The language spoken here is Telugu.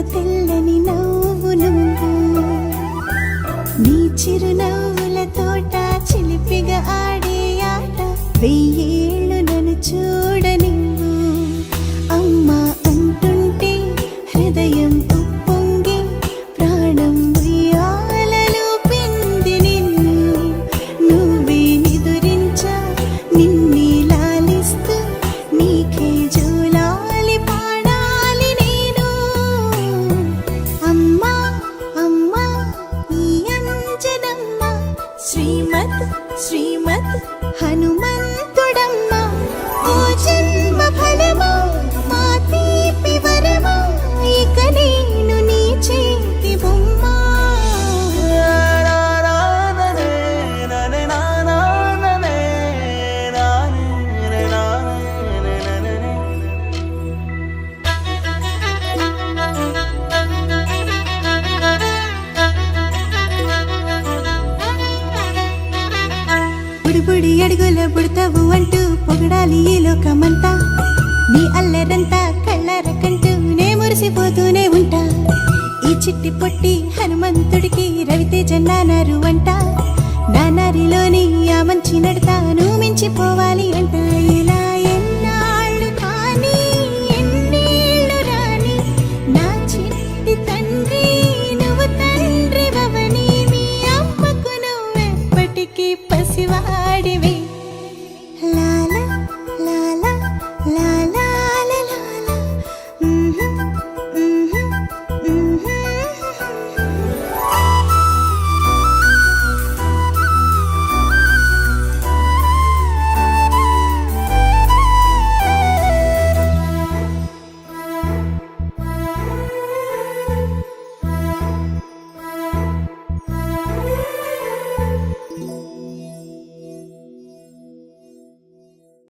తెల్లని నవ్వు నువ్వు నీ చిరునవ్వుల తోట చిలిపిగా ఆడే ఆట వెయ్యేళ్ళు నన్ను చూడనివ్వు అమ్మా అంటుంటే హృదయం ఉప్పొంగి ప్రాణం ఉయ్యాలలో పింది నిన్ను నువ్వే నిదురించా నిన్నే లాలిస్తూ నీకే జోలాలి పాడాలి నేను అమ్మా అమ్మా ఈ అంజనమ్మ శ్రీమత్ శ్రీమత్ హనుమంతుడమ్మ ఓ జన్మ ఫలమా మా తీపి వరమా ఇక నేను నీ చేతి బొమ్మ బుడిబుడి అడుగుల బుడతావు అంటూ పొగడాలి ఈ లోకమంతా నీ అల్లరంతా కళ్ళారకంటూ నే మురిసిపోతూనే ఉంటా ఈ చిట్టి పొట్టి హనుమంతుడికి రవితేజ నానారు అంట నానారిలోని ఆ మంచి నడతా నువ్వు మించిపోవాలి